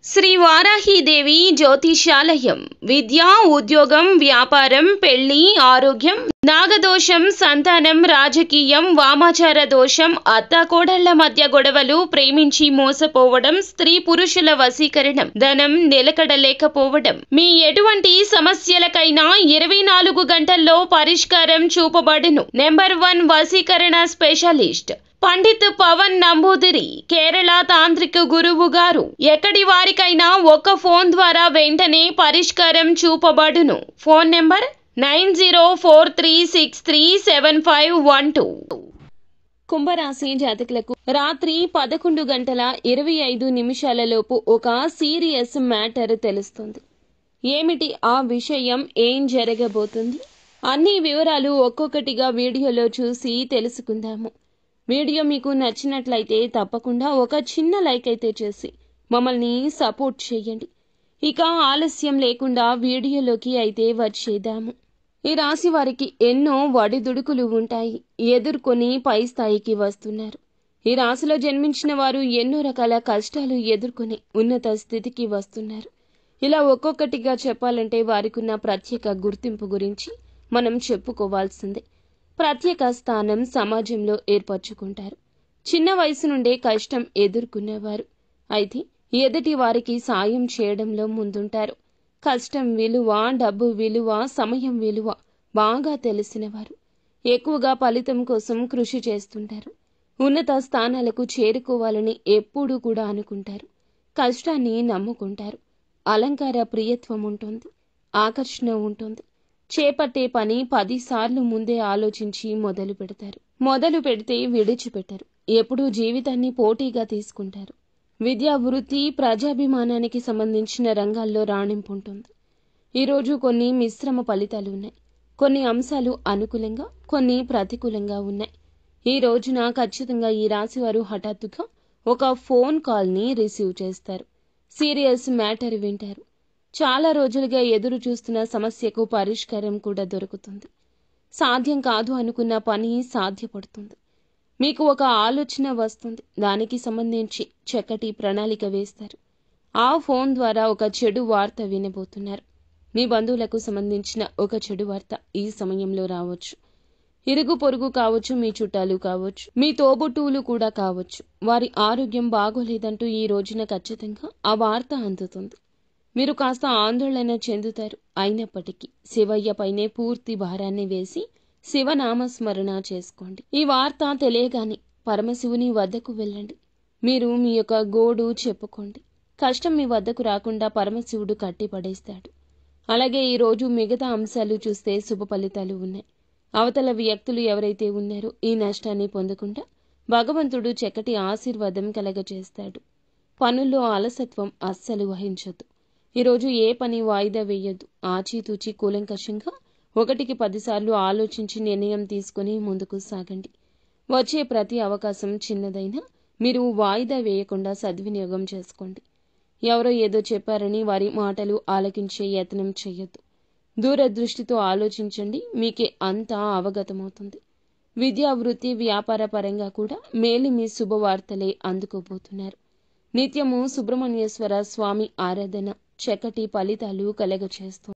శ్రీ వారాహీదేవి జ్యోతిషాలయం విద్య, ఉద్యోగం, వ్యాపారం, పెళ్లి, ఆరోగ్యం, నాగదోషం, సంతానం, రాజకీయం, వామాచార దోషం, అత్తాకోడళ్ల మధ్య గొడవలు, ప్రేమించి మోసపోవడం, స్త్రీ పురుషుల వశీకరణం, ధనం నిలకడలేకపోవడం, మీ ఎటువంటి సమస్యలకైనా 24 గంటల్లో పరిష్కారం చూపబడును. నెంబర్ 1 వశీకరణ స్పెషలిస్ట్ పండిత్ పవన్ నంబూదిరి, కేరళ తాంత్రిక గురువు గారు. ఎక్కడి వారికైనా ఒక్క ఫోన్ ద్వారా వెంటనే పరిష్కారం చూపబడును. Phone number 9043637512. కుంభరాశి జాతకులకు రాత్రి 11:25 ఒక సీరియస్ మ్యాటర్ తెలుస్తుంది. ఏమిటి ఆ విషయం? ఏం జరగబోతుంది? అన్ని వివరాలు ఒక్కొక్కటిగా వీడియోలో చూసి తెలుసుకుందాము. వీడియో మీకు నచ్చినట్లయితే తప్పకుండా ఒక చిన్న లైక్ అయితే చేసి మమ్మల్ని సపోర్ట్ చేయండి. ఇక ఆలస్యం లేకుండా వీడియోలోకి అయితే వచ్చేద్దాము. ఈ రాశి వారికి ఎన్నో ఒడిదుడుకులు ఉంటాయి. ఎదుర్కొని పై స్థాయికి వస్తున్నారు. ఈ రాశిలో జన్మించిన వారు ఎన్నో రకాల కష్టాలు ఎదుర్కొని ఉన్నత స్థితికి వస్తున్నారు. ఇలా ఒక్కొక్కటిగా చెప్పాలంటే వారికున్న ప్రత్యేక గుర్తింపు గురించి మనం చెప్పుకోవాల్సిందే. ప్రత్యేక స్థానం సమాజంలో ఏర్పరచుకుంటారు. చిన్న వయసు నుండే కష్టం ఎదుర్కొనేవారు. అయితే ఎదుటి వారికి సాయం చేయడంలో ముందుంటారు. కష్టం విలువ, డబ్బు విలువ, సమయం విలువ బాగా తెలిసినవారు. ఎక్కువగా ఫలితం కోసం కృషి చేస్తుంటారు. ఉన్నత స్థానాలకు చేరుకోవాలని ఎప్పుడూ కూడా అనుకుంటారు. కష్టాన్ని నమ్ముకుంటారు. అలంకార ప్రియత్వం ఉంటుంది. ఆకర్షణ ఉంటుంది. చేపట్టే పని 10 సార్లు ముందే ఆలోచించి మొదలు పెడతారు. మొదలు పెడితే విడిచిపెట్టరు. ఎప్పుడూ జీవితాన్ని పోటీగా తీసుకుంటారు. విద్యా, వృత్తి, ప్రజాభిమానానికి సంబంధించిన రంగాల్లో రాణింపు ఉంటుంది. ఈరోజు కొన్ని మిశ్రమ ఫలితాలు ఉన్నాయి. కొన్ని అంశాలు అనుకూలంగా, కొన్ని ప్రతికూలంగా ఉన్నాయి. ఈ రోజున ఖచ్చితంగా ఈ రాశి వారు హఠాత్తుగా ఒక ఫోన్ కాల్ని రిసీవ్ చేస్తారు. సీరియస్ మ్యాటర్ వింటారు. చాలా రోజులుగా ఎదురు చూస్తున్న సమస్యకు పరిష్కారం కూడా దొరుకుతుంది. సాధ్యం కాదు అనుకున్న పని సాధ్యపడుతుంది. మీకు ఒక ఆలోచన వస్తుంది. దానికి సంబంధించి చక్కటి ప్రణాళిక వేస్తారు. ఆ ఫోన్ ద్వారా ఒక చెడు వార్త వినబోతున్నారు. మీ బంధువులకు సంబంధించిన ఒక చెడు వార్త ఈ సమయంలో రావచ్చు. ఇరుగు పొరుగు కావచ్చు, మీ చుట్టాలు కావచ్చు, మీ తోబుట్టువులు కూడా కావచ్చు. వారి ఆరోగ్యం బాగోలేదంటూ ఈ రోజున ఖచ్చితంగా ఆ వార్త అందుతుంది. మీరు కాస్త ఆందోళన చెందుతారు. అయినప్పటికీ శివయ్య పైనే పూర్తి భారాన్ని వేసి శివనామస్మరణ చేసుకోండి. ఈ వార్త తెలియగానే పరమశివుని వద్దకు వెళ్ళండి. మీరు మీ యొక్క గోడు చెప్పుకోండి. కష్టం మీ వద్దకు రాకుండా పరమశివుడు కట్టిపడేస్తాడు. అలాగే ఈరోజు మిగతా అంశాలు చూస్తే శుభ ఫలితాలు ఉన్నాయి. అవతల వ్యక్తులు ఎవరైతే ఉన్నారో ఈ నష్టాన్ని పొందకుండా భగవంతుడు చక్కటి ఆశీర్వాదం కలగజేస్తాడు. పనుల్లో అలసత్వం అస్సలు వహించొద్దు. ఈరోజు ఏ పని వాయిదా వేయొద్దు. ఆచితూచి కూలంకషంగా 1కి 10 సార్లు ఆలోచించి నిర్ణయం తీసుకుని ముందుకు సాగండి. వచ్చే ప్రతి అవకాశం చిన్నదైనా మీరు వాయిదా వేయకుండా సద్వినియోగం చేసుకోండి. ఎవరో ఏదో చెప్పారని వారి మాటలు ఆలకించే యత్నం చేయొద్దు. దూరదృష్టితో ఆలోచించండి. మీకే అంతా అవగతమవుతుంది. విద్యా, వృత్తి, వ్యాపార పరంగా కూడా మేలిమి శుభవార్తలే అందుకోబోతున్నారు. నిత్యము సుబ్రహ్మణ్యేశ్వర స్వామి ఆరాధన చక్కటి ఫలితాలు కలగచేస్తుంది.